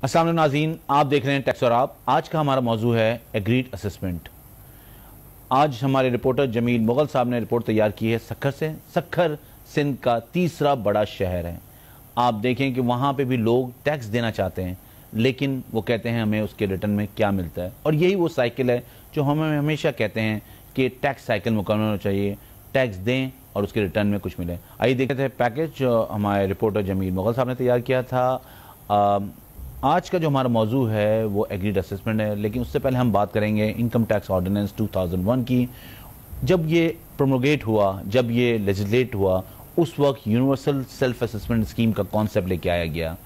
अस्सलाम वालेकुम नाज़रीन, आप देख रहे हैं टैक्स और आप। आज का हमारा मौजू है एग्रीड असेसमेंट। आज हमारे रिपोर्टर जमील मुगल साहब ने रिपोर्ट तैयार की है सक्खर से। सक्खर सिंध का तीसरा बड़ा शहर है। आप देखें कि वहाँ पे भी लोग टैक्स देना चाहते हैं, लेकिन वो कहते हैं हमें उसके रिटर्न में क्या मिलता है। और यही वो साइकिल है जो हमें हमेशा कहते हैं कि टैक्स साइकिल मुकम्मल होना चाहिए, टैक्स दें और उसके रिटर्न में कुछ मिले। आइए देखते हैं पैकेज जो हमारे रिपोर्टर जमील मुगल साहब ने तैयार किया था। आज का जो हमारा मौजू है वो एग्रीड असेसमेंट है, लेकिन उससे पहले हम बात करेंगे इनकम टैक्स ऑर्डिनेंस 2001 की। जब ये प्रोमोगेट हुआ, जब ये लेजिस्लेट हुआ, उस वक्त यूनिवर्सल सेल्फ असेसमेंट स्कीम का कॉन्सेप्ट लेके आया गया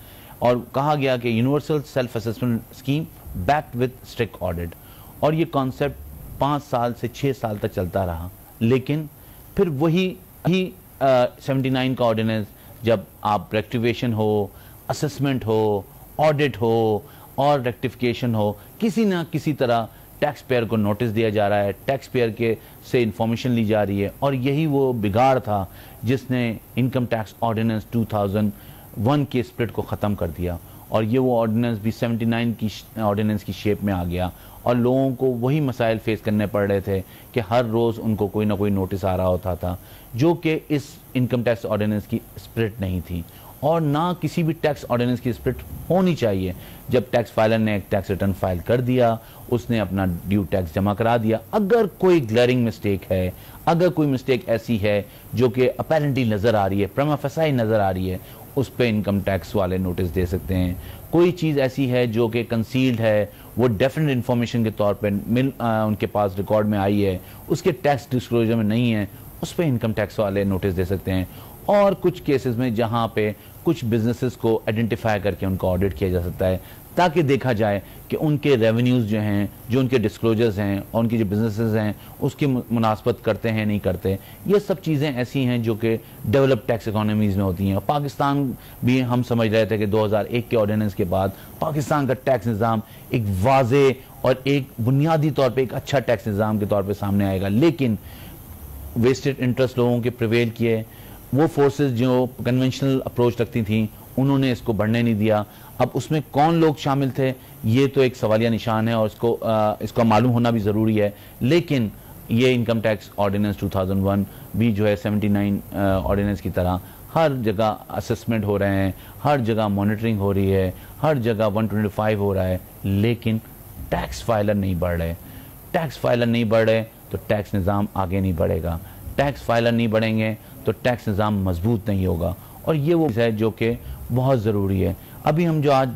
और कहा गया कि universal self assessment scheme backed with strict audit. और ये कॉन्सेप्ट 5 साल से 6 साल तक चलता रहा, लेकिन फिर वही 79 का ऑर्डिनेंस, जब आप रेक्टिफिकेशन हो, असेसमेंट हो, ऑडिट हो और रेक्टिफिकेशन हो, किसी ना किसी तरह टैक्स पेयर को नोटिस दिया जा रहा है, टैक्स पेयर के से इंफॉर्मेशन ली जा रही है। और यही वो बिगाड़ था जिसने इनकम टैक्स ऑर्डिनेंस 2001 के स्प्लिट को ख़त्म कर दिया। और ये वो ऑर्डिनेंस भी 79 की ऑर्डिनेंस की शेप में आ गया और लोगों को वही मसाइल फेस करने पड़ रहे थे कि हर रोज़ उनको कोई ना कोई नोटिस आ रहा होता था, जो कि इस इनकम टैक्स ऑर्डिनेंस की स्प्लिट नहीं थी और ना किसी भी टैक्स ऑर्डिनेंस की स्प्लिट होनी चाहिए। जब टैक्स फाइलर ने एक टैक्स रिटर्न फाइल कर दिया, उसने अपना ड्यू टैक्स जमा करा दिया। अगर कोई ग्लेरिंग मिस्टेक है, अगर कोई मिस्टेक ऐसी है जो कि अपैरेंटली नज़र आ रही है, प्रमा फसाई नज़र आ रही है, उस पर इनकम टैक्स वाले नोटिस दे सकते हैं। कोई चीज़ ऐसी है जो कि कंसील्ड है, वो डेफिनेट इन्फॉर्मेशन के तौर पर उनके पास रिकॉर्ड में आई है, उसके टैक्स डिस्क्लोजर में नहीं है, उस पर इनकम टैक्स वाले नोटिस दे सकते हैं। और कुछ केसेस में जहां पे कुछ बिजनेसेस को आइडेंटिफाई करके उनका ऑडिट किया जा सकता है, ताकि देखा जाए कि उनके रेवेन्यूज़ जो हैं, जो उनके डिस्क्लोजर्स हैं और उनकी जो बिजनेसेस हैं, उसकी मुनासबत करते हैं नहीं करते। ये सब चीज़ें ऐसी हैं जो कि डेवलप टैक्स इकोनॉमीज़ में होती हैं। पाकिस्तान भी हम समझ रहे थे कि 2001 के ऑर्डिनेंस के बाद पाकिस्तान का टैक्स निज़ाम एक वाज़े और एक बुनियादी तौर पर एक अच्छा टैक्स निज़ाम के तौर पर सामने आएगा, लेकिन वेस्टेड इंटरेस्ट लोगों के प्रिवेल किए। वो फोर्सेस जो कन्वेंशनल अप्रोच रखती थी, उन्होंने इसको बढ़ने नहीं दिया। अब उसमें कौन लोग शामिल थे, ये तो एक सवालिया निशान है और इसको मालूम होना भी ज़रूरी है। लेकिन ये इनकम टैक्स ऑर्डिनेंस 2001 भी जो है 79 ऑर्डिनेंस की तरह हर जगह असेसमेंट हो रहे हैं, हर जगह मॉनिटरिंग हो रही है, हर जगह 125 हो रहा है, लेकिन टैक्स फाइलर नहीं बढ़ रहे। टैक्स फाइलर नहीं बढ़ रहे तो टैक्स निज़ाम आगे नहीं बढ़ेगा। टैक्स फाइलर नहीं बढ़ेंगे तो टैक्स निज़ाम मजबूत नहीं होगा। और ये वो है जो कि बहुत ज़रूरी है। अभी हम जो आज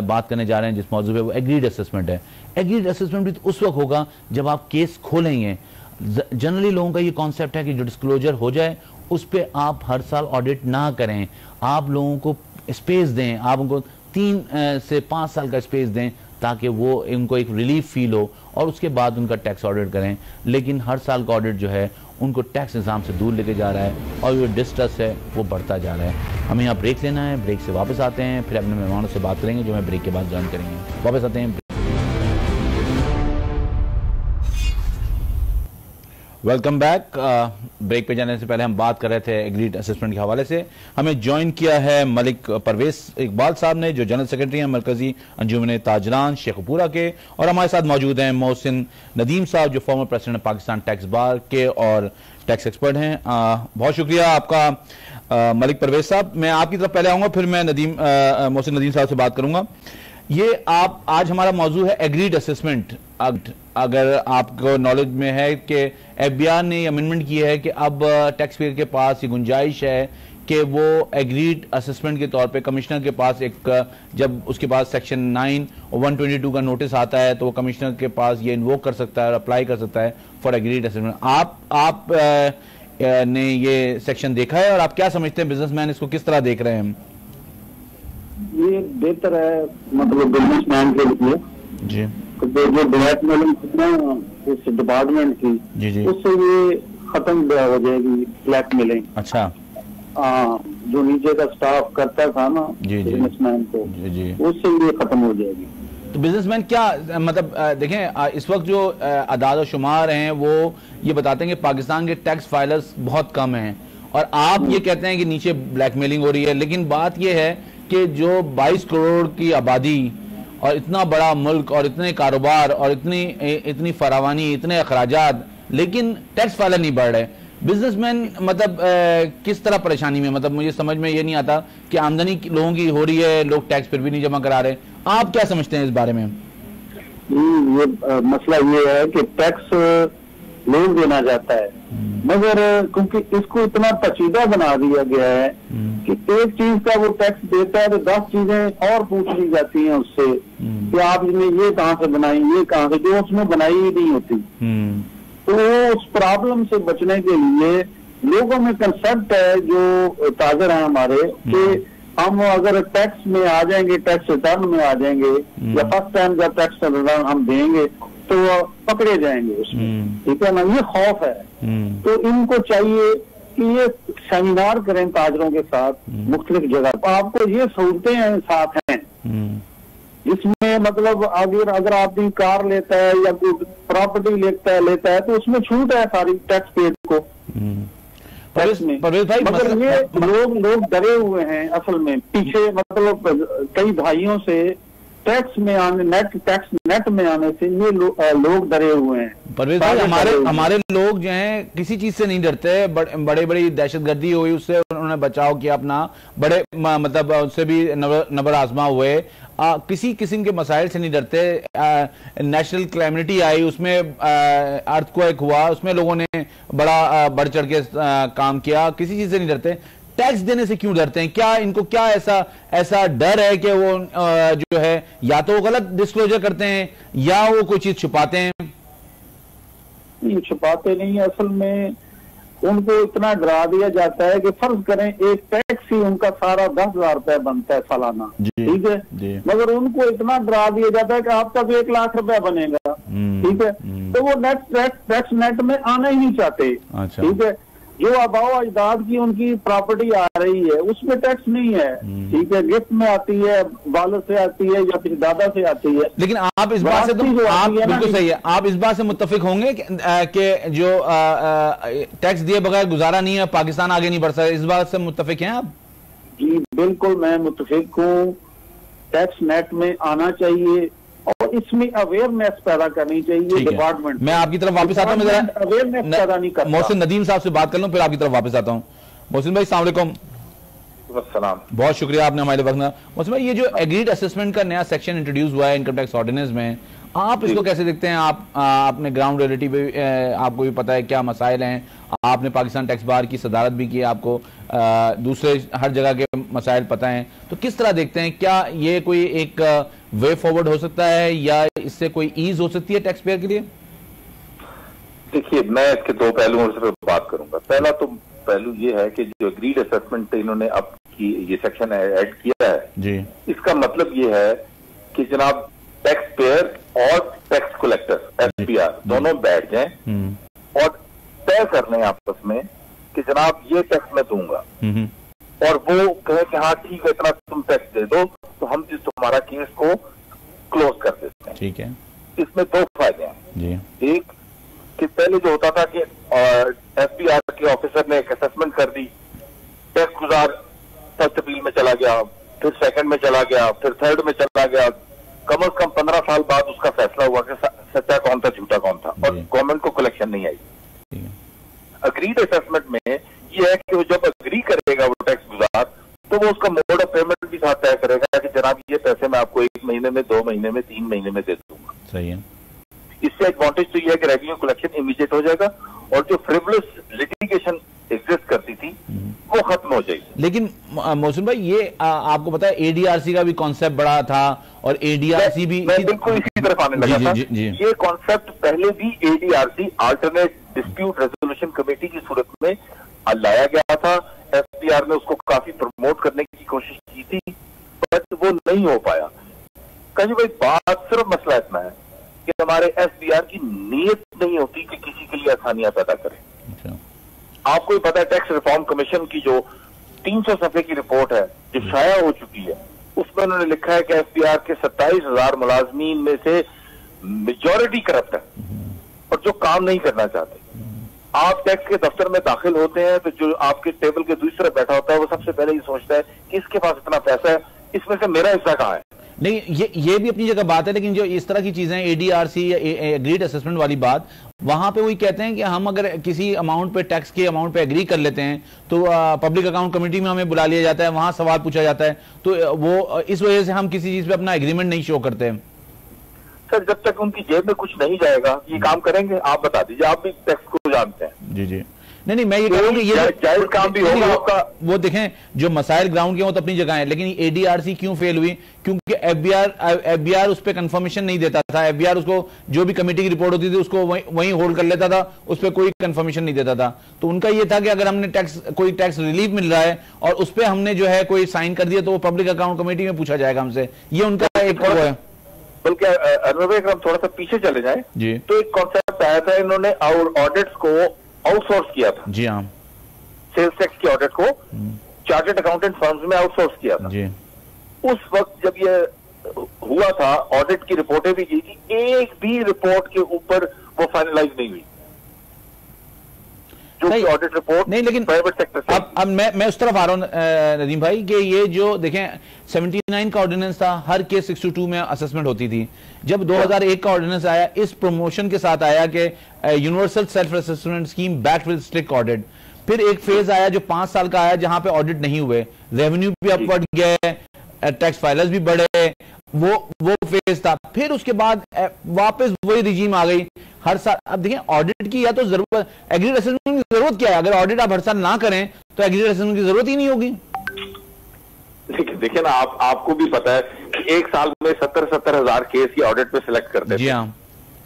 बात करने जा रहे हैं जिस मौजू पे, वो एग्रीड असेसमेंट है। एग्रीड असेसमेंट भी तो उस वक्त होगा जब आप केस खोलेंगे। जनरली लोगों का ये कॉन्सेप्ट है कि जो डिस्क्लोजर हो जाए उस पर आप हर साल ऑडिट ना करें, आप लोगों को स्पेस दें, आप उनको 3 से 5 साल का स्पेस दें ताकि वो उनको एक रिलीफ फील हो और उसके बाद उनका टैक्स ऑडिट करें। लेकिन हर साल का ऑडिट जो है उनको टैक्स निज़ाम से दूर लेके जा रहा है और जो डिस्ट्रस्ट है वो बढ़ता जा रहा है। हमें यहाँ ब्रेक लेना है, ब्रेक से वापस आते हैं, फिर अपने मेहमानों से बात करेंगे जो हमें ब्रेक के बाद ज्वाइन करेंगे। वापस आते हैं। Welcome back. ब्रेक पे जाने से पहले हम बात कर रहे थे एग्रीड असेसमेंट के हवाले से। हमें ज्वाइन किया है मलिक परवेज इकबाल साहब ने, जो जनरल सेक्रेटरी हैं मरकजी अंजुमन ताजरान शेखपुरा के, और हमारे साथ मौजूद हैं मोहसिन नदीम साहब जो फॉर्मर प्रेसिडेंट पाकिस्तान टैक्स बार के और टैक्स एक्सपर्ट हैं। बहुत शुक्रिया आपका मलिक परवेज साहब। मैं आपकी तरफ पहले आऊँगा, फिर मैं मोहसिन नदीम साहब से बात करूँगा। ये आप आज हमारा मौजू है एग्रीड असेसमेंट। अगर आपको नॉलेज में है कि एफबीआर ने अमेंडमेंट की है कि अब टैक्स पेयर के पास ये गुंजाइश है कि वो एग्रीड असेसमेंट के तौर पे कमिश्नर के पास जब उसके पास सेक्शन 9 और 122 का नोटिस आता है तो वो कमिश्नर के पास ये इन्वोक कर सकता है और अप्लाई कर सकता है फॉर एग्रीड असेसमेंट। आप ने ये सेक्शन देखा है और आप क्या समझते हैं, बिजनेसमैन इसको किस तरह देख रहे हैं? ये बेहतर है, मतलब बिजनेसमैन के लिए जी, जो ब्लैक मेलिंग इस डिपार्टमेंट की, जी जी, उससे ये खत्म हो जाएगी ब्लैक मेलिंग। अच्छा, जो नीचे का स्टाफ करता था ना बिजनेसमैन को, जी जी, उससे ये खत्म हो जाएगी। तो बिजनेसमैन क्या मतलब देखें, इस वक्त जो अदाद शुमार हैं वो ये बताते हैं कि पाकिस्तान के टैक्स फाइलर्स बहुत कम हैं और आप ये कहते हैं कि नीचे ब्लैकमेलिंग हो रही है। लेकिन बात ये है कि जो 22 करोड़ की आबादी और इतना बड़ा मुल्क और इतने कारोबार और इतनी फरावानी, इतने अखराजात, लेकिन टैक्स फाइलर नहीं बढ़ रहे। बिजनेसमैन मतलब किस तरह परेशानी में, मतलब मुझे समझ में ये नहीं आता कि आमदनी लोगों की हो रही है, लोग टैक्स फिर भी नहीं जमा करा रहे। आप क्या समझते हैं इस बारे में? ये मसला ये है कि टैक्स लोन देना जाता है, मगर क्योंकि इसको इतना पेचीदा बना दिया गया है कि एक चीज का वो टैक्स देता है तो 10 चीजें और पूछ ली जाती हैं उससे कि आपने ये कहाँ से बनाई, ये कहाँ से, जो उसमें बनाई ही नहीं होती। तो उस प्रॉब्लम से बचने के लिए लोगों में कंसेप्ट है जो ताजर है हमारे कि हम अगर टैक्स में आ जाएंगे, टैक्स रिटर्न में आ जाएंगे या फर्स्ट टाइम जब टैक्स रिटर्न हम देंगे तो पकड़े जाएंगे उसमें, ठीक है ना, ये खौफ है। तो इनको चाहिए कि ये सेमिनार करें ताजरों के साथ मुख्तलिफ जगह। आपको ये सहूलतें साथ हैं जिसमें मतलब अगर आदमी कार लेता है या कोई प्रॉपर्टी लेता है तो उसमें छूट है सारी टैक्स पेड को टैक्स में। मगर ये लोग डरे हुए हैं असल में पीछे, मतलब कई भाइयों से टैक्स में आने, टैक्स नेट में आने से ये लोग डरे हुए हैं। परवेज भाई, हमारे लोग जो हैं किसी चीज से नहीं डरते। बड़ी दहशतगर्दी हुई उससे उन्होंने बचाव किया अपना, बड़े मतलब उससे भी नबर आजमा हुए, किसी किस्म के मसाइल से नहीं डरते। नेशनल क्लैमिटी आई, उसमें अर्थक्वेक हुआ, उसमें लोगों ने बड़ा बढ़ चढ़ के काम किया, किसी चीज से नहीं डरते। टैक्स देने से क्यों डरते हैं? क्या इनको क्या ऐसा डर है कि वो जो है या तो वो गलत डिस्क्लोजर करते हैं या वो कोई चीज छुपाते हैं? नहीं, छुपाते नहीं, असल में उनको इतना डरा दिया जाता है कि फर्ज करें एक टैक्स ही उनका सारा 10,000 रुपया बनता है सालाना, ठीक है, मगर उनको इतना डरा दिया जाता है कि आपका भी 1 लाख रुपया बनेगा, ठीक है, तो वो टैक्स नेट में आना ही नहीं चाहते। ठीक है, जो आबाओ अजदाद की उनकी प्रॉपर्टी आ रही है उसमें टैक्स नहीं है, ठीक है, गिफ्ट में आती है, वालिद से आती है या फिर दादा से आती है। लेकिन आप इस बात से तो आप बिल्कुल सही है, आप इस बात से मुत्तफिक होंगे कि जो टैक्स दिए बगैर गुजारा नहीं है, पाकिस्तान आगे नहीं बढ़ सकता, इस बात से मुत्तफिक हैं आप? जी बिल्कुल, मैं मुत्तफिक हूँ। टैक्स नेट में आना चाहिए और इसमें अवेयरनेस पैदा करनी चाहिए डिपार्टमेंट। मैं आपकी तरफ वापस आता हूँ, अवेयरनेस पैदा नहीं करता। मोहसिन नदीम साहब से बात कर लूं, फिर आपकी तरफ वापस आता हूँ। मोहसिन भाई अस्सलाम वालेकुम। बहुत शुक्रिया आपने हमारे वक्त। मोहसिन भाई, ये जो एग्रीड असेसमेंट का नया सेक्शन इंट्रोड्यूस हुआ है इनकम टैक्स ऑर्डिनेंस में, आप इसको कैसे देखते हैं? आप अपने ग्राउंड रियलिटी पे आपको भी पता है क्या मसाइल हैं, आपने पाकिस्तान टैक्स बार की सदारत भी की, आपको दूसरे हर जगह के मसाइल पता हैं, तो किस तरह देखते हैं? क्या ये कोई एक वे फॉरवर्ड हो सकता है या इससे कोई ईज हो सकती है टैक्स पेयर के लिए? देखिए, मैं इसके 2 पहलुओं से बात करूंगा। पहला तो पहलू ये है कि जो एग्रीड असेसमेंट इन्होंने अब की ये सेक्शन ऐड किया है जी, इसका मतलब ये है कि जनाब टैक्स पेयर और टैक्स कलेक्टर एसपीआर दोनों बैठ जाएं और तय कर लें आपस में कि जनाब ये टैक्स मैं दूंगा, और वो कहे कि हाँ ठीक है इतना तुम टैक्स दे दो, तो हम जिस तुम्हारा केस को क्लोज कर देते हैं। ठीक है, इसमें 2 फायदे हैं जी। एक कि पहले जो होता था कि एसपीआर के ऑफिसर ने एक असेसमेंट कर दी, टैक्स गुजार फर्स्ट अपील में चला गया, फिर सेकंड में चला गया, फिर थर्ड में चला गया, कम से कम 15 साल बाद उसका फैसला हुआ कि सच्चा कौन था झूठा कौन था, और गवर्नमेंट को कलेक्शन नहीं आई। अग्रीड असेसमेंट में ये है कि वो जब अग्री करेगा वो टैक्स गुजार, तो वो उसका मोड ऑफ पेमेंट भी साथ तय करेगा कि जनाब ये पैसे मैं आपको 1 महीने में, 2 महीने में, 3 महीने में दे दूंगा। सही है। इससे एडवांटेज तो ये है कि रेवेन्यू कलेक्शन इमीडिएट हो जाएगा और जो फ्रिवलस लिटिगेशन एग्जिस्ट करती थी वो खत्म हो जाएगी। लेकिन मोहसिन भाई, ये आपको पता है एडीआरसी का भी कॉन्सेप्ट बड़ा था, और एडीआरसी भी मैं बिल्कुल इसी तरफ आने लगा था। ये कॉन्सेप्ट पहले भी एडीआरसी अल्टरनेट डिस्प्यूट रेजोल्यूशन कमेटी की सूरत में लाया गया था। एसपीआर ने उसको काफी प्रमोट करने की कोशिश की थी, बट वो नहीं हो पाया। कहीं भाई बात सिर्फ मसला इतना है कि हमारे एसपीआर की नीयत नहीं होती कि किसी के लिए आसानियां पैदा करें। आपको ही पता है टैक्स रिफॉर्म कमीशन की जो 300 सफ़े की रिपोर्ट है जो शाया हो चुकी है, उसमें उन्होंने लिखा है कि एसपीआर के 27,000 मुलाजमीन में से मेजॉरिटी करप्ट है और जो काम नहीं करना चाहते। आप टैक्स के दफ्तर में दाखिल होते हैं तो जो आपके टेबल के दूसरी तरफ बैठा होता है वो सबसे पहले ये सोचता है कि इसके पास इतना पैसा है, इसमें से मेरा हिस्सा कहाँ है। नहीं, ये भी अपनी जगह बात है, लेकिन जो इस तरह की चीजें एडीआरसी या एग्रीड असेसमेंट वाली बात, वहां पे वही कहते हैं कि हम अगर किसी अमाउंट पे, टैक्स के अमाउंट पे एग्री कर लेते हैं तो पब्लिक अकाउंट कमेटी में हमें बुला लिया जाता है, वहां सवाल पूछा जाता है, तो वो इस वजह से हम किसी चीज पे अपना एग्रीमेंट नहीं शो करते हैं। सर जब तक उनकी जेब में कुछ नहीं जाएगा ये काम करेंगे, आप बता दीजिए, आप भी टैक्स को जानते हैं। जी जी, नहीं मैं ये कह रहा हूँ कि ये जायज काम भी होगा आपका। वो देखें, जो मसाइल ग्राउंड के वो तो अपनी जगह है, लेकिन एडीआरसी क्यों फेल हुई? क्योंकि एफबीआर उस पर कंफर्मेशन नहीं देता था। एफबीआर उसको जो भी कमेटी की रिपोर्ट होती थी उसको वहीं होल्ड कर लेता था, उस पर कोई कंफर्मेशन नहीं देता था। तो उनका ये था कि अगर हमने कोई टैक्स रिलीफ मिल रहा है और उस पर हमने जो है कोई साइन कर दिया तो वो पब्लिक अकाउंट कमेटी में पूछा जाएगा हमसे। ये उनका एक वो है। बल्कि अनवर भाई, अगर हम थोड़ा सा पीछे चले जाएं जी, तो एक कॉन्सेप्ट आया था, इन्होंने ऑडिट्स को आउटसोर्स किया था। जी हाँ, सेल्स टैक्स की ऑडिट को चार्टर्ड अकाउंटेंट फर्म्स में आउटसोर्स किया था। जी। उस वक्त जब ये हुआ था, ऑडिट की रिपोर्टें भी की थी, एक भी रिपोर्ट के ऊपर वो फाइनलाइज नहीं हुई, जो कि ऑडिट रिपोर्ट नहीं। लेकिन प्राइवेट सेक्टर से। अब मैं उस तरफ आ रहा हूं नदीम भाई कि ये जो देखें 79 का ऑर्डिनेंस था, हर केस 62 में असेसमेंट होती थी। जब 2001 का ऑर्डिनेंस आया, इस प्रमोशन के साथ आया कि universal self assessment scheme backed with strict audit. फिर एक फेज आया जो 5 साल का आया जहां पे ऑडिट नहीं हुए, रेवेन्यू भी अपवर्ड गए, टैक्स फाइलर्स भी बढ़े, वो फेज था। फिर उसके बाद वापस वही रिजीम आ गई हर साल। अब देखें, ऑडिट की या तो जरूरत, एग्रीड असेसमेंट की जरूरत क्या है? अगर ऑडिट आप हर साल ना करें तो एग्रीड असेसमेंट की जरूरत ही नहीं होगी। देखिए ना, आपको भी पता है कि एक साल में 70 हजार केस ये ऑडिट में सिलेक्ट करते हैं। जी हाँ,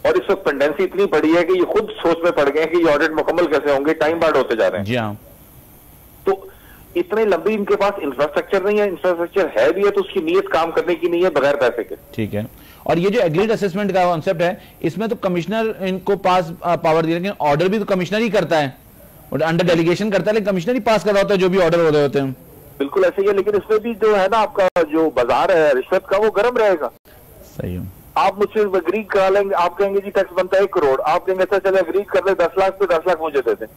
और इस वक्त पेंडेंसी इतनी बड़ी है कि ये खुद सोच में पड़ गए कि ये ऑडिट मुकम्मल कैसे होंगे, टाइम बार्ड होते जा रहे हैं। जी हाँ, तो इतने लंबी इनके पास इंफ्रास्ट्रक्चर नहीं है, इंफ्रास्ट्रक्चर है भी है तो उसकी नीयत काम करने की नहीं है बगैर पैसे के। ठीक है। और ये जो एग्रीड असेसमेंट का कॉन्सेप्ट है, इसमें तो कमिश्नर इनको पास पावर दिया, लेकिन ऑर्डर भी तो कमिश्नर ही करता है, और अंडर डेलीगेशन करता है, लेकिन कमिश्नर ही पास कर रहा होता है जो भी ऑर्डर हो रहे होते हैं। बिल्कुल ऐसे ही है, लेकिन इसमें भी जो है ना, आपका जो बाजार है रिश्वत का, वो गर्म रहेगा। सही है। आप मुझसे एग्री करा लेंगे, आप कहेंगे जी टैक्स बनता है 1 करोड़, आप कहेंगे अच्छा चले एग्री कर ले 10 लाख, तो 10 लाख मुझे दे दें।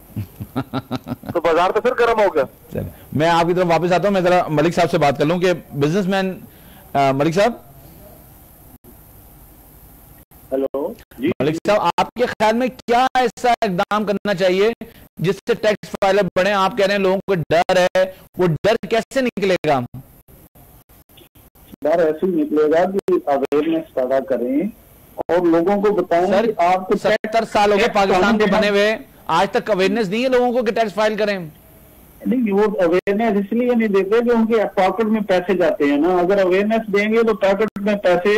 तो बाजार तो फिर गर्म हो गया। मैं आपकी तरफ वापस आता हूं, मैं जरा मलिक साहब से बात कर लूं कि बिजनेसमैन मलिक साहब। हेलो जी। मलिक साहब, आपके ख्याल में क्या ऐसा इकदाम करना चाहिए जिससे टैक्स फाइलर बढ़े? आप कह रहे हैं लोगों को डर है, वो डर कैसे निकलेगा? डर ऐसे ही निकलेगा कि अवेयरनेस पैदा करें और लोगों को बताएं। सर, आपको 70 साल हो गए पाकिस्तान को बने हुए, आज तक अवेयरनेस नहीं है लोगों को कि टैक्स फाइल करें। नहीं, वो अवेयरनेस इसलिए नहीं देते कि उनके पॉकेट में पैसे जाते हैं ना। अगर अवेयरनेस देंगे तो पॉकेट में पैसे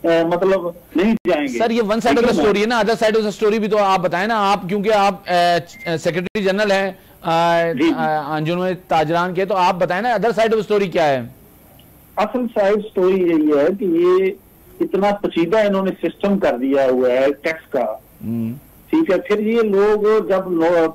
मतलब नहीं जाएंगे। सर, ये one side of the story है ना, other side of the story भी तो आप बताएं ना। आप क्योंकि आप सेक्रेटरी जनरल हैं अंजुमन ताजरान के, तो आप बताएं ना other side of the story क्या है। असल साइड स्टोरी यही है कि ये इतना पेचीदा इन्होंने सिस्टम कर दिया हुआ है टैक्स का। ठीक है, फिर ये लोग जब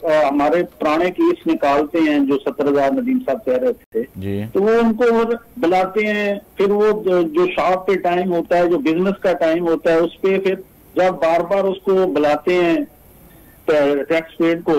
हमारे पुराने केस निकालते हैं जो 70,000 नदीम साहब कह रहे थे जी, तो वो उनको बुलाते हैं। फिर वो जो शॉप पे टाइम होता है, जो बिजनेस का टाइम होता है, उस पे फिर जब बार बार उसको बुलाते हैं टैक्स पेड को,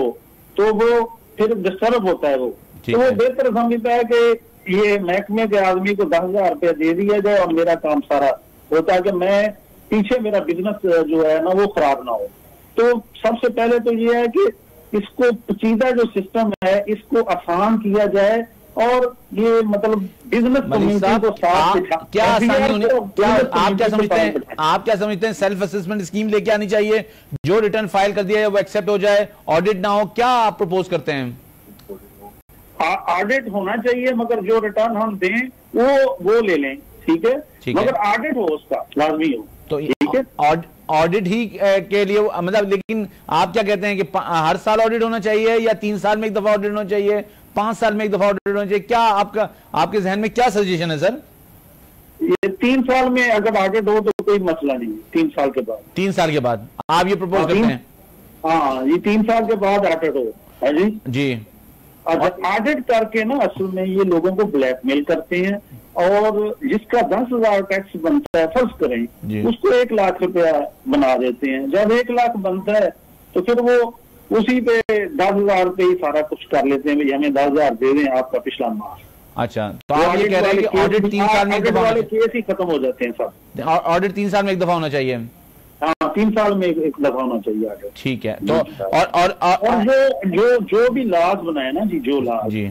तो वो फिर डिस्टर्ब होता है। वो तो वो बेहतर समझता है कि ये महकमे के आदमी को 10,000 रुपया दे दिया जाए और मेरा काम सारा होता है कि मैं पीछे मेरा बिजनेस जो है ना वो खराब ना हो। तो सबसे पहले तो ये है कि इसको पेचीदा जो सिस्टम है इसको आसान किया जाए और ये मतलब बिजनेस कम्युनिटी को साथ क्या आसानी होनी, क्या आप क्या समझते हैं, आप क्या समझते हैं सेल्फ असेसमेंट स्कीम लेके आनी चाहिए, जो रिटर्न फाइल कर दिया है वो एक्सेप्ट हो जाए, ऑडिट ना हो, क्या आप प्रपोज करते हैं? ऑडिट होना चाहिए मगर जो रिटर्न हम दें वो ले लें। ठीक है, मगर ऑडिट हो उसका लाजमी हो। तो ठीक है, ऑडिट ही के लिए मतलब, लेकिन आप क्या कहते हैं कि हर साल ऑडिट होना चाहिए या 3 साल में एक दफा ऑडिट होना चाहिए, 5 साल में एक दफा ऑडिट होना चाहिए? क्या आपके जहन में क्या सजेशन है सर? ये 3 साल में अगर ऑडिट हो तो कोई मसला नहीं। 3 साल के बाद 3 साल के बाद आप ये प्रपोज करते हैं? हाँ, ये 3 साल के बाद ऑडिट हो। है जी जी। ऑडिट करके ना असल में ये लोगों को ब्लैकमेल करते हैं और जिसका 10,000 टैक्स बनता है फर्ज करें उसको 1 लाख रुपया बना देते हैं। जब 1 लाख बनता है तो फिर वो उसी पे 10,000 रुपये ही सारा कुछ कर लेते हैं, भाई हमें 10,000 दे दें आपका पिछला माह। अच्छा, तो आप ये कह रहे हैं कि ऑडिट 3 साल में एक दफा वाले केस ही खत्म हो जाते हैं सब। ऑडिट 3 साल में एक दफा होना चाहिए। हाँ, 3 साल में एक दफा होना चाहिए ऑडिट। ठीक है। तो और जो भी लॉज बनाए ना जी, जो लॉज जी,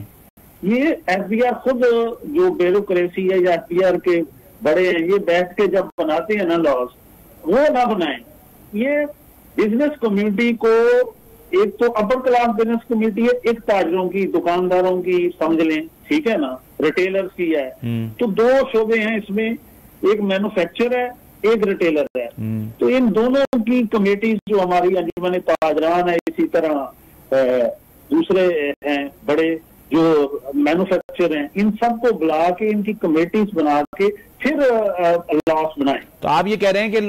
ये एफबीआर खुद जो ब्यूरोक्रेसी है या एफबीआर के बड़े हैं, ये बैठ के जब बनाते हैं ना लॉज, वो ना बनाए। ये बिजनेस कम्युनिटी को, एक तो अपर क्लास बिजनेस कम्युनिटी है, एक ताजरों की, दुकानदारों की समझ लें, ठीक है ना, रिटेलर्स की है। तो 2 शोबे हैं इसमें, एक मैन्युफैक्चर है, एक रिटेलर है। तो इन दोनों की कमेटीज जो हमारी अंजुमन ताजरान है, इसी तरह दूसरे हैं बड़े जो मैन्युफैक्चर हैं, इन सबको बुला के इनकी कमेटीज बना के फिर लॉस बनाए। तो आप ये कह रहे हैं कि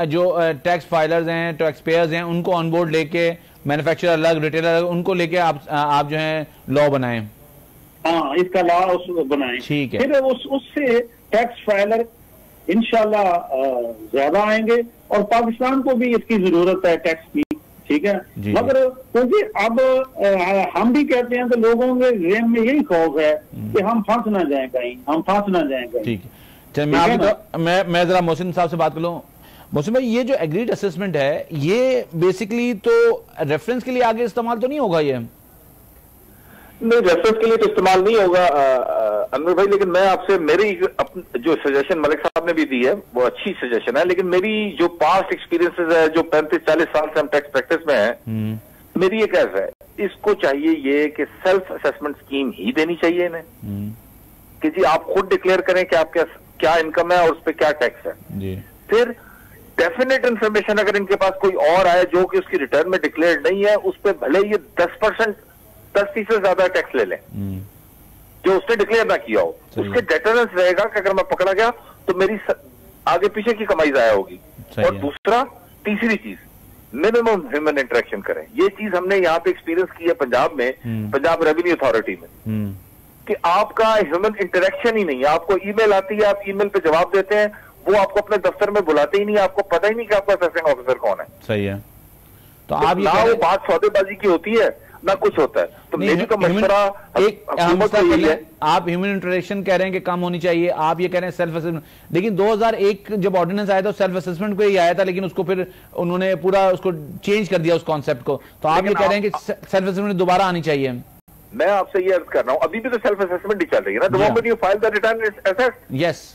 जो टैक्स फाइलर्स हैं, टैक्स पेयर्स हैं, उनको ऑन बोर्ड लेके, मैन्युफैक्चरर अलग, रिटेलर अलग, उनको लेके आप जो है लॉ बनाएं। हाँ, इसका लॉ बनाएं। ठीक है। फिर उससे टैक्स फाइलर इंशाल्लाह ज्यादा आएंगे और पाकिस्तान को भी इसकी जरूरत है टैक्स की, ठीक है। मगर क्योंकि अब हम भी कहते हैं तो लोगों के जेहन में यही खौफ है कि हम फंस ना जाए कहीं, हम फंस ना जाए कहीं। ठीक है। चलिए, मैं जरा मोहसिन साहब से बात कर लूं। मोहसिन भाई, ये जो एग्रीड असेसमेंट है, ये बेसिकली तो रेफरेंस के लिए आगे इस्तेमाल तो नहीं होगा? ये नहीं, रेफरेंस के लिए तो इस्तेमाल नहीं होगा अनवर भाई, लेकिन मैं आपसे मेरी जो सजेशन मलिक साहब ने भी दी है वो अच्छी सजेशन है, लेकिन मेरी जो पास्ट एक्सपीरियंसेस है, जो 35-40 साल से हम टैक्स प्रैक्टिस में है, मेरी ये कैसा है, इसको चाहिए ये कि सेल्फ असेसमेंट स्कीम ही देनी चाहिए इन्हें, कि जी आप खुद डिक्लेयर करें कि आप क्या इनकम है और उस पर क्या टैक्स है जी। फिर डेफिनेट इंफॉर्मेशन अगर इनके पास कोई और आए जो कि उसकी रिटर्न में डिक्लेयर नहीं है, उस पर भले ये 10% से ज्यादा टैक्स ले लें जो उसने डिक्लेयर ना किया हो, उसके डेटरेंस रहेगा कि अगर मैं पकड़ा गया तो मेरी आगे पीछे की कमाई जाया होगी। और दूसरा, तीसरी चीज, मिनिमम ह्यूमन इंटरेक्शन करें। ये चीज हमने यहाँ पे एक्सपीरियंस की है पंजाब में, पंजाब रेवेन्यू अथॉरिटी में, कि आपका ह्यूमन इंटरेक्शन ही नहीं है। आपको ईमेल आती है, आप ईमेल पे जवाब देते हैं, वो आपको अपने दफ्तर में बुलाते ही नहीं, आपको पता ही नहीं कि आपका असेसिंग ऑफिसर कौन है। सही है। तो आप ना वो बात सौदेबाजी की होती है ना कुछ होता है। तो मेरी तो मशवरा है, आप ह्यूमन इंटरेक्शन कह रहे हैं कि कम होनी चाहिए, आप ये कह रहे हैं सेल्फ असेसमेंट। लेकिन 2001 जब ऑर्डिनेंस आया था सेल्फ असेसमेंट को ही आया था, लेकिन उसको फिर उन्होंने पूरा उसको चेंज कर दिया उस कॉन्सेप्ट को। तो आप ये कह रहे हैं कि सेल्फ असेसमेंट दोबारा आनी चाहिए। मैं आपसे ये अर्ज कर रहा हूं, अभी भी तो सेल्फ असेसमेंट ही चल रही है ना, the moment you file the return is assessed. Yes,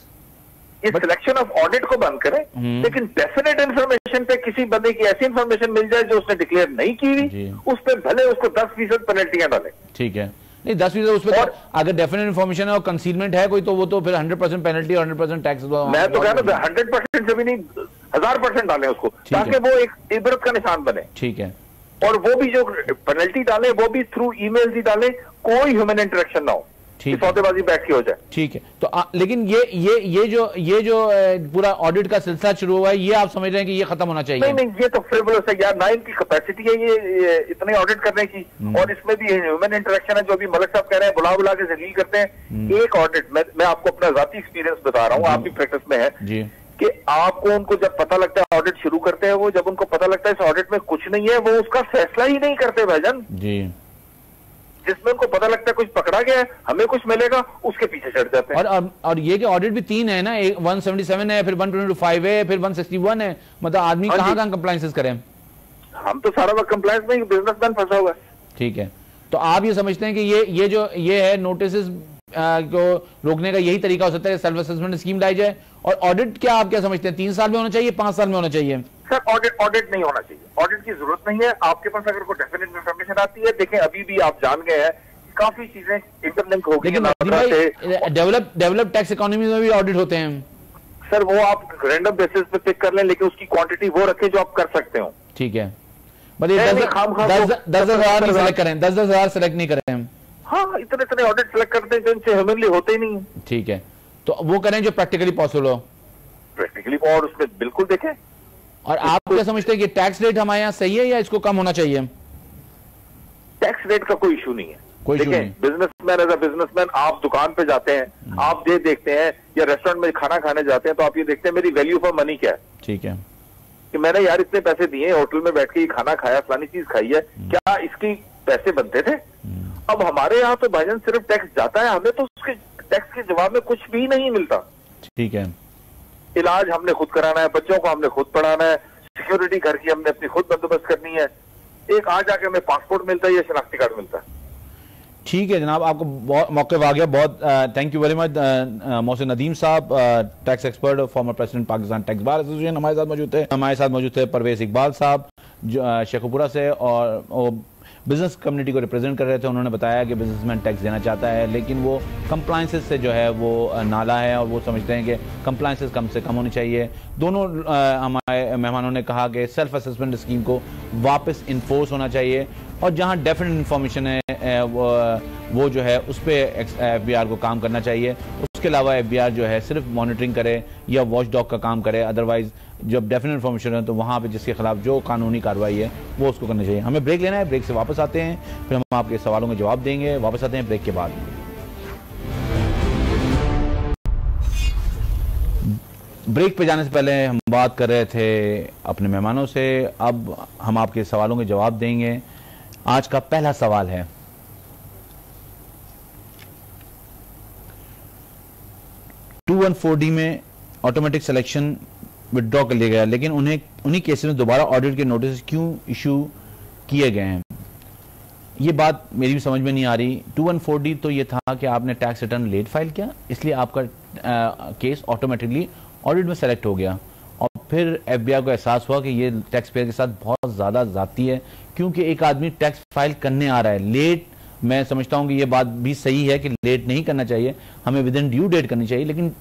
इस सिलेक्शन ऑफ ऑडिट को बंद करें, लेकिन डेफिनेट इंफॉर्मेशन पे किसी बंदे की ऐसी इंफॉर्मेशन मिल जाए जो उसने डिक्लेयर नहीं की हुई, उस पर भले उसको 10% पेनल्टियां डालें। ठीक है। नहीं, 10% उस पर अगर डेफिनेट इंफॉर्मेशन है और कंसीलमेंट है कोई, तो वो तो फिर 100% पेनल्टी और 100% टैक्स। मैं तो कह रहा हूं 100% से भी नहीं, 1000% डालें उसको, ताकि वो एक इबरत का निशान बने। ठीक है। और वो भी जो पेनल्टी डाले वो भी थ्रू ईमेल ही डाले, कोई ह्यूमन इंटरेक्शन ना हो, सौदेबाजी बैठ के हो जाए। ठीक है। तो लेकिन ये जो पूरा ऑडिट का सिलसिला शुरू हुआ है, ये आप समझ रहे हैं कि ये खत्म होना चाहिए? नहीं, ये तो फ्रिवलस है यार, ना इनकी कैपेसिटी है ये इतने ऑडिट करने की, और इसमें भी ह्यूमन इंटरेक्शन है, जो भी मलिक साहब कह रहे हैं, बुला के जलील करते हैं। एक ऑडिट, मैं आपको अपना जाती एक्सपीरियंस बता रहा हूँ, आप भी प्रैक्टिस में है जी, कि आपको उनको जब पता लगता है ऑडिट शुरू करते हैं, वो जब उनको पता लगता है इस ऑडिट में कुछ नहीं है, वो उसका फैसला ही नहीं करते भाईजान जी। जिसमें उनको पता लगता है कुछ पकड़ा गया है, हमें कुछ मिलेगा, उसके पीछे चढ़ जाते हैं। और ये कि ऑडिट भी 3 है ना, 177 है, फिर 125 है, फिर 161 है। मतलब आदमी कहाँ कंप्लायंसेस करें? हम तो सारा वक्त कंप्लायंस में, बिजनेसमैन फंसा हुआ है। ठीक है। तो आप ये समझते हैं कि ये है नोटिस को रोकने का यही तरीका हो सकता है, सेल्फ असेसमेंट स्कीम लाई जाए? और ऑडिट क्या आप क्या समझते हैं, 3 साल में होना चाहिए, 5 साल में होना चाहिए? सर, ऑडिट नहीं होना चाहिए, ऑडिट की जरूरत नहीं है। आपके पास अगर कोई डेफिनेट इंफॉर्मेशन आती है, देखें अभी भी आप जान गए हैं काफी चीजें इंटरलिंक हो गई। लेकिन डेवलप टैक्स इकोनॉमी में भी ऑडिट होते हैं सर, वो आप रैंडम बेसिस पे पिक कर लें, लेकिन उसकी क्वांटिटी वो रखें जो आप कर सकते हो। ठीक है। 10,000 नहीं सेलेक्ट करें, 10,000 सेलेक्ट नहीं करें। हाँ, इतने ऑडिट सेलेक्ट करते हैं जो इनसे ह्यूमनली होते ही नहीं है। ठीक है। तो वो करें जो प्रैक्टिकली पॉसिबल हो, प्रैक्टिकली, और उसमें बिल्कुल देखें। और आप क्या समझते हैं कि टैक्स रेट हमारे यहाँ सही है या इसको कम होना चाहिए? टैक्स रेट का कोई इशू नहीं है। देखें, बिजनेसमैन एज अ बिजनेसमैन आप दुकान पे जाते हैं, आप ये देखते हैं, या रेस्टोरेंट में खाना खाने जाते हैं, तो आप ये देखते हैं मेरी वैल्यू फॉर मनी क्या है। ठीक है, कि मैंने यार इतने पैसे दिए, होटल में बैठ के खाना खाया, फलानी चीज खाई है, क्या इसकी पैसे बनते थे? अब हमारे यहाँ तो भाईजान सिर्फ टैक्स जाता है, हमें तो उसके टैक्स के जवाब में कुछ भी नहीं मिलता। ठीक है, इलाज हमने खुद कराना है, बच्चों को हमने खुद पढ़ाना है, सिक्योरिटी घर की हमने अपनी खुद बंदोबस्त करनी है। एक आज आके हमें पासपोर्ट मिलता है या शनाख्ती कार्ड मिलता है। ठीक है जनाब, आपको बहुत मौके आ गया। बहुत thank you very much Mohsin Nadeem sahab, tax expert, former president Pakistan tax bar association हमारे साथ मौजूद थे। हमारे साथ मौजूद थे परवेज इकबाल साहब शेखुपुरा से, और बिजनेस कम्युनिटी को रिप्रेजेंट कर रहे थे। उन्होंने बताया कि बिजनेसमैन टैक्स देना चाहता है, लेकिन वो कंप्लायंसेस से जो है वो नाला है, और वो समझते हैं कि कंप्लायंसेस कम से कम होनी चाहिए। दोनों हमारे मेहमानों ने कहा कि सेल्फ असेसमेंट स्कीम को वापस इन्फोर्स होना चाहिए, और जहां डेफिनेट इंफॉर्मेशन है वो जो है उस पर FBI को काम करना चाहिए। उसके अलावा FBI जो है सिर्फ मॉनिटरिंग करे या वॉच डॉग का काम करे, अदरवाइज जब डेफिनेट इंफॉर्मेशन है तो वहाँ पे जिसके खिलाफ जो कानूनी कार्रवाई है वो उसको करनी चाहिए। हमें ब्रेक लेना है, ब्रेक से वापस आते हैं, फिर हम आपके सवालों के जवाब देंगे। वापस आते हैं ब्रेक के बाद। ब्रेक पे जाने से पहले हम बात कर रहे थे अपने मेहमानों से, अब हम आपके सवालों के जवाब देंगे। आज का पहला सवाल है, टू 140 में ऑटोमेटिक सिलेक्शन विड्रॉ कर लिया गया, लेकिन उन्हीं केसेस में दोबारा ऑडिट के नोटिस क्यों इशू किए गए हैं? ये बात मेरी भी समझ में नहीं आ रही। 2140 तो ये था कि आपने टैक्स रिटर्न लेट फाइल किया, इसलिए आपका केस ऑटोमेटिकली ऑडिट में सेलेक्ट हो गया, और फिर FBI को एहसास हुआ कि ये टैक्स पेयर के साथ बहुत ज़्यादा जाती है, क्योंकि एक आदमी टैक्स फाइल करने आ रहा है लेट। मैं समझता हूं कि ये बात भी सही है कि लेट नहीं करना चाहिए, हमें विद इन ड्यू डेट करनी चाहिए, लेकिन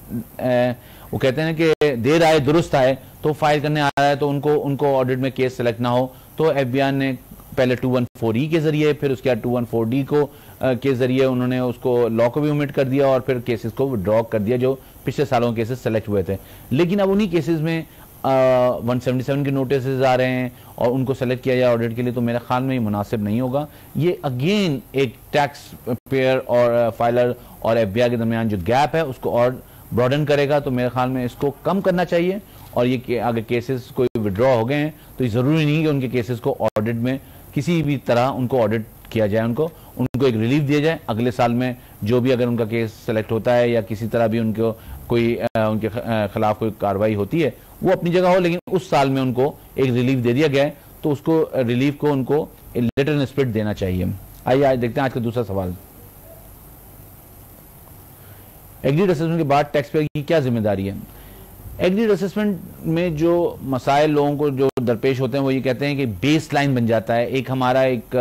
वो कहते हैं कि देर आए दुरुस्त आए, तो फाइल करने आ रहा है तो उनको ऑडिट में केस सेलेक्ट ना हो, तो FBI ने पहले 214E के जरिए, फिर उसके बाद 214D को के जरिए उन्होंने उसको लॉ को भी ओमिट कर दिया, और फिर केसेस को विड्रॉ कर दिया जो पिछले सालों के केसेस सेलेक्ट हुए थे। लेकिन अब उन्हीं केसेस में 177 के नोटिस आ रहे हैं और उनको सेलेक्ट किया जाए ऑडिट के लिए, तो मेरे ख्याल में ये मुनासिब नहीं होगा। ये अगेन एक टैक्स पेयर और फाइलर और FBI के दरमियान जो गैप है उसको और ब्रॉडन करेगा, तो मेरे ख्याल में इसको कम करना चाहिए। और ये अगर केसेस कोई विड्रॉ हो गए हैं तो ज़रूरी नहीं कि उनके केसेस को ऑडिट में किसी भी तरह उनको ऑडिट किया जाए, उनको एक रिलीफ दिया जाए। अगले साल में जो भी अगर उनका केस सेलेक्ट होता है या किसी तरह भी उनको कोई उनके खिलाफ कोई कार्रवाई होती है वो अपनी जगह हो, लेकिन उस साल में उनको एक रिलीफ दे दिया गया है, तो उसको रिलीफ को उनको लेटर इन स्पिरिट देना चाहिए। आइए आज देखते हैं आज का दूसरा सवाल। एग्रीड असेसमेंट के बाद टैक्स पेयर की क्या जिम्मेदारी है? एग्रीड असेसमेंट में जो मसाइल लोगों को जो दरपेश होते हैं वो ये कहते हैं कि बेस लाइन बन जाता है, एक हमारा एक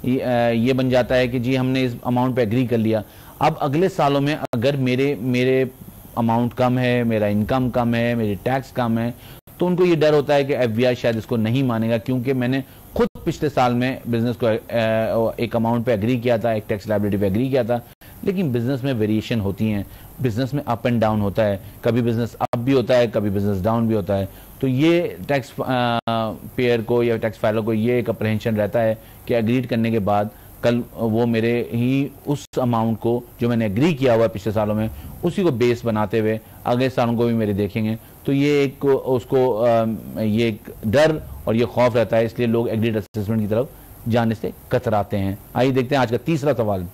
ये बन जाता है कि जी हमने इस अमाउंट पे एग्री कर लिया, अब अगले सालों में अगर मेरे अमाउंट कम है, मेरा इनकम कम है, मेरी टैक्स कम है, तो उनको ये डर होता है कि FBI शायद इसको नहीं मानेगा, क्योंकि मैंने खुद पिछले साल में बिजनेस को एक अमाउंट पे एग्री किया था, एक टैक्स लायबिलिटी पे एग्री किया था। लेकिन बिजनेस में वेरिएशन होती हैं, बिजनेस में अप एंड डाउन होता है, कभी बिजनेस अप भी होता है, कभी बिजनेस डाउन भी होता है। तो ये टैक्स पेयर को या टैक्स फाइलर को ये एक अप्रहेंशन रहता है कि एग्रीड करने के बाद कल वो मेरे ही उस अमाउंट को जो मैंने एग्री किया हुआ पिछले सालों में उसी को बेस बनाते हुए अगले सालों को भी मेरे देखेंगे। तो ये एक उसको ये एक डर और ये खौफ रहता है, इसलिए लोग एग्रीड असेसमेंट की तरफ जाने से कतराते हैं। आइए देखते हैं आज का तीसरा सवाल।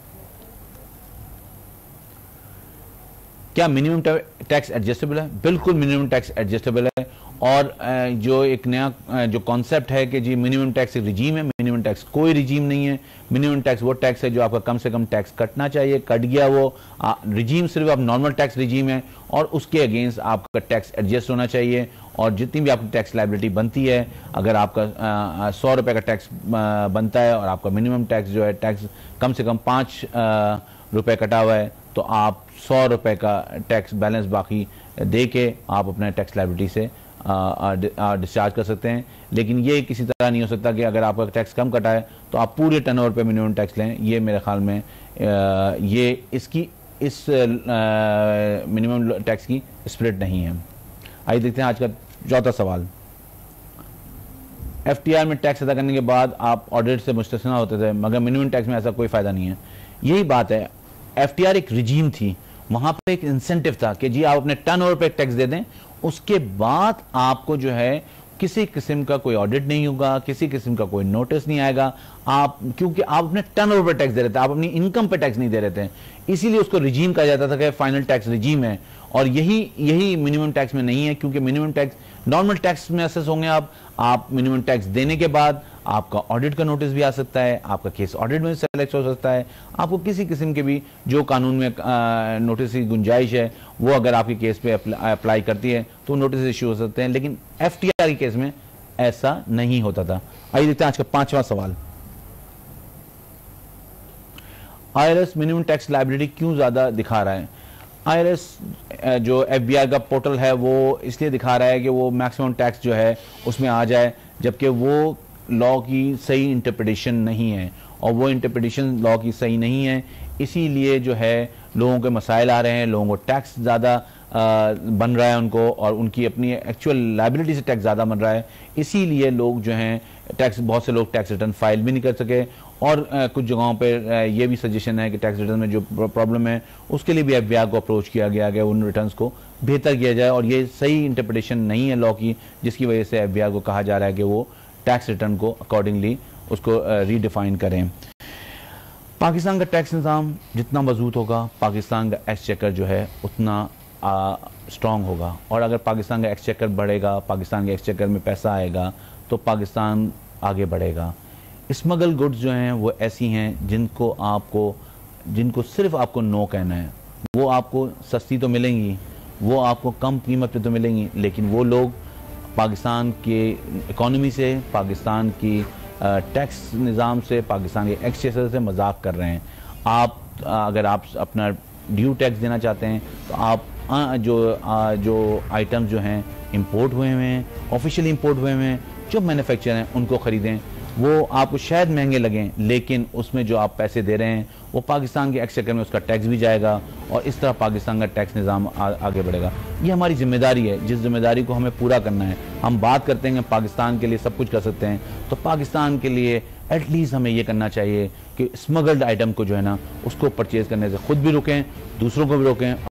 क्या मिनिमम टैक्स एडजस्टेबल है? बिल्कुल मिनिमम टैक्स एडजस्टेबल है, और जो एक नया जो कॉन्सेप्ट है कि जी मिनिमम टैक्स एक रिजीम है, मिनिमम टैक्स कोई रिजीम नहीं है। मिनिमम टैक्स वो टैक्स है जो आपका कम से कम टैक्स कटना चाहिए, कट गया वो रिजीम सिर्फ अब नॉर्मल टैक्स रिजीम है, और उसके अगेंस्ट आपका टैक्स एडजस्ट होना चाहिए। और जितनी भी आपकी टैक्स लायबिलिटी बनती है, अगर आपका 100 रुपये का टैक्स बनता है और आपका मिनिमम टैक्स जो है टैक्स कम से कम 5 रुपये कटा हुआ है, तो आप 100 रुपये का टैक्स बैलेंस बाकी दे के आप अपने टैक्स लायबिलिटी से डिस्चार्ज कर सकते हैं। लेकिन ये किसी तरह नहीं हो सकता कि अगर आपका टैक्स कम कटा है तो आप पूरे टर्नओवर पे मिनिमम टैक्स लें। ये मेरे ख्याल में ये इस मिनिमम टैक्स की स्प्लिट नहीं है। आइए देखते हैं आज का चौथा सवाल। FTR में टैक्स अदा करने के बाद आप ऑडिट से मुस्तस्ना होते थे, मगर मिनिमम टैक्स में ऐसा कोई फायदा नहीं है। यही बात है, FTR एक रिजीम थी, वहां पर एक इंसेंटिव था कि जी आप अपने टर्नओवर पे टैक्स दे दें, उसके बाद आपको जो है किसी किस्म का कोई ऑडिट नहीं होगा, किसी किस्म का कोई नोटिस नहीं आएगा। आप क्योंकि आप अपने टर्नओवर पर टैक्स दे रहे थे, आप अपनी इनकम पे टैक्स नहीं दे रहे थे, इसीलिए उसको रिजीम कहा जाता था कि फाइनल टैक्स रिजीम है। और यही मिनिमम टैक्स में नहीं है, क्योंकि मिनिमम टैक्स नॉर्मल टैक्स में असेस होंगे आप मिनिमम टैक्स देने के बाद आपका ऑडिट का नोटिस भी आ सकता है, आपका केस ऑडिट में सेलेक्ट हो सकता है, आपको किसी किस्म के भी जो कानून में नोटिस की गुंजाइश है वो अगर आपके केस पे अप्लाई करती है तो नोटिस इश्यू हो सकते हैं। लेकिन एफटीआर के केस में ऐसा नहीं होता था। आइए देखते हैं आज का 5वां सवाल। आईआरएस मिनिमम टैक्स लायबिलिटी क्यों ज्यादा दिखा रहा है? आईआरएस जो एफबीआई का पोर्टल है वो इसलिए दिखा रहा है कि वो मैक्सिमम टैक्स जो है उसमें आ जाए, जबकि वो लॉ की सही इंटरप्रिटेशन नहीं है, और वो इंटरप्रिटेशन लॉ की सही नहीं है, इसीलिए जो है लोगों के मसाइल आ रहे हैं, लोगों को टैक्स ज़्यादा बन रहा है उनको, और उनकी अपनी एक्चुअल लायबिलिटी से टैक्स ज़्यादा बन रहा है। इसीलिए लोग जो हैं टैक्स, बहुत से लोग टैक्स रिटर्न फाइल भी नहीं कर सके, और कुछ जगहों पे ये भी सजेशन है कि टैक्स रिटर्न में जो प्रॉब्लम है उसके लिए भी एफबीआई को अप्रोच किया गया कि उन रिटर्न्स को बेहतर किया जाए, और ये सही इंटरप्रिटेशन नहीं है लॉ की, जिसकी वजह से एफबीआई को कहा जा रहा है कि वो टैक्स रिटर्न को अकॉर्डिंगली उसको रीडिफाइन करें। पाकिस्तान का टैक्स निज़ाम जितना मजबूत होगा, पाकिस्तान का एक्सचेकर जो है उतना स्ट्रांग होगा, और अगर पाकिस्तान का एक्सचेकर बढ़ेगा, पाकिस्तान के एक्सचेकर में पैसा आएगा तो पाकिस्तान आगे बढ़ेगा। स्मगल गुड्स जो हैं वो ऐसी हैं जिनको सिर्फ आपको नो कहना है, वो आपको सस्ती तो मिलेंगी, वो आपको कम कीमत पे तो मिलेंगी, लेकिन वो लोग पाकिस्तान के इकोनॉमी से, पाकिस्तान की टैक्स निज़ाम से, पाकिस्तान के एक्सचेकर से मजाक कर रहे हैं। अगर आप अपना ड्यू टैक्स देना चाहते हैं तो आप जो आइटम्स जो हैं इंपोर्ट हुए हैं, ऑफिशियली इंपोर्ट हुए हैं, जो मैन्युफैक्चर हैं उनको ख़रीदें। वो आपको शायद महंगे लगें, लेकिन उसमें जो आप पैसे दे रहे हैं वो पाकिस्तान के एक्सचेकर में उसका टैक्स भी जाएगा, और इस तरह पाकिस्तान का टैक्स निज़ाम आगे बढ़ेगा। ये हमारी जिम्मेदारी है, जिस जिम्मेदारी को हमें पूरा करना है। हम बात करते हैं कि पाकिस्तान के लिए सब कुछ कर सकते हैं, तो पाकिस्तान के लिए एटलीस्ट हमें ये करना चाहिए कि स्मगल्ड आइटम को जो है ना उसको परचेज करने से खुद भी रोकें, दूसरों को भी रोकें।